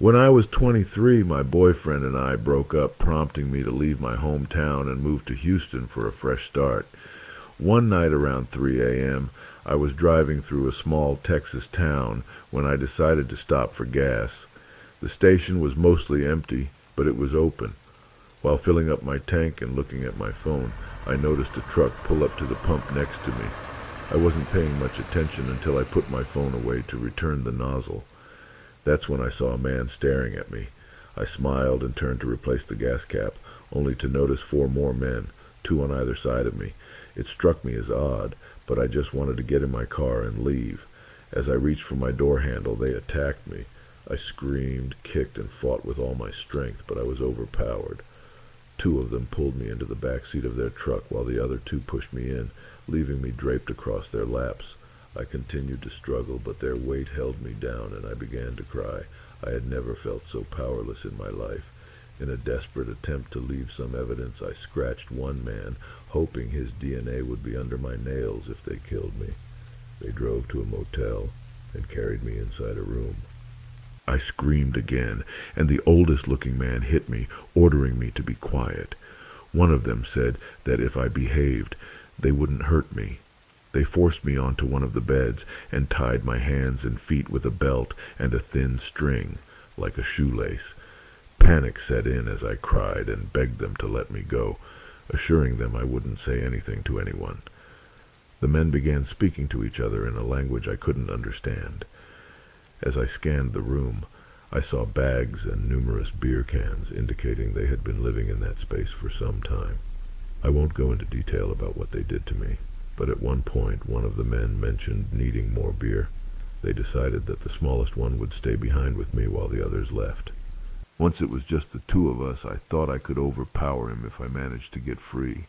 When I was 23, my boyfriend and I broke up, prompting me to leave my hometown and move to Houston for a fresh start. One night around 3 a.m., I was driving through a small Texas town when I decided to stop for gas. The station was mostly empty, but it was open. While filling up my tank and looking at my phone, I noticed a truck pull up to the pump next to me. I wasn't paying much attention until I put my phone away to return the nozzle. That's when I saw a man staring at me. I smiled and turned to replace the gas cap, only to notice 4 more men, 2 on either side of me. It struck me as odd, but I just wanted to get in my car and leave. As I reached for my door handle, they attacked me. I screamed, kicked, and fought with all my strength, but I was overpowered. 2 of them pulled me into the back seat of their truck, while the other 2 pushed me in, leaving me draped across their laps. I continued to struggle, but their weight held me down, and I began to cry. I had never felt so powerless in my life. In a desperate attempt to leave some evidence, I scratched one man, hoping his DNA would be under my nails if they killed me. They drove to a motel and carried me inside a room. I screamed again, and the oldest-looking man hit me, ordering me to be quiet. One of them said that if I behaved, they wouldn't hurt me. They forced me onto one of the beds and tied my hands and feet with a belt and a thin string, like a shoelace. Panic set in as I cried and begged them to let me go, assuring them I wouldn't say anything to anyone. The men began speaking to each other in a language I couldn't understand. As I scanned the room, I saw bags and numerous beer cans, indicating they had been living in that space for some time. I won't go into detail about what they did to me, but at one point one of the men mentioned needing more beer. They decided that the smallest one would stay behind with me while the others left. Once it was just the 2 of us, I thought I could overpower him if I managed to get free.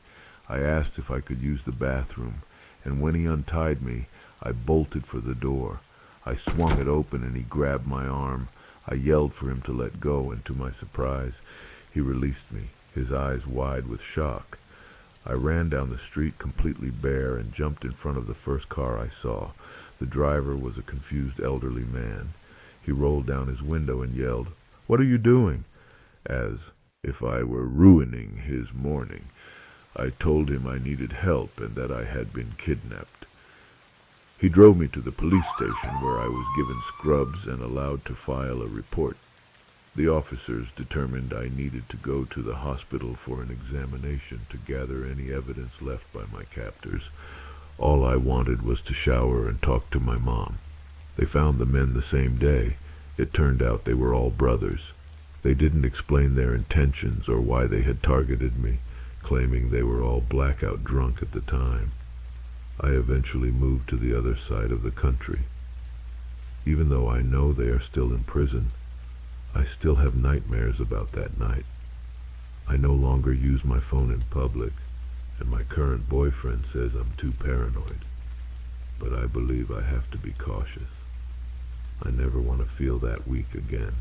I asked if I could use the bathroom, and when he untied me, I bolted for the door. I swung it open and he grabbed my arm. I yelled for him to let go, and to my surprise, he released me, his eyes wide with shock. I ran down the street completely bare and jumped in front of the first car I saw. The driver was a confused elderly man. He rolled down his window and yelled, "What are you doing?" as if I were ruining his morning. I told him I needed help and that I had been kidnapped. He drove me to the police station where I was given scrubs and allowed to file a report. The officers determined I needed to go to the hospital for an examination to gather any evidence left by my captors. All I wanted was to shower and talk to my mom. They found the men the same day. It turned out they were all brothers. They didn't explain their intentions or why they had targeted me, claiming they were all blackout drunk at the time. I eventually moved to the other side of the country. Even though I know they are still in prison, I still have nightmares about that night. I no longer use my phone in public, and my current boyfriend says I'm too paranoid. But I believe I have to be cautious. I never want to feel that weak again.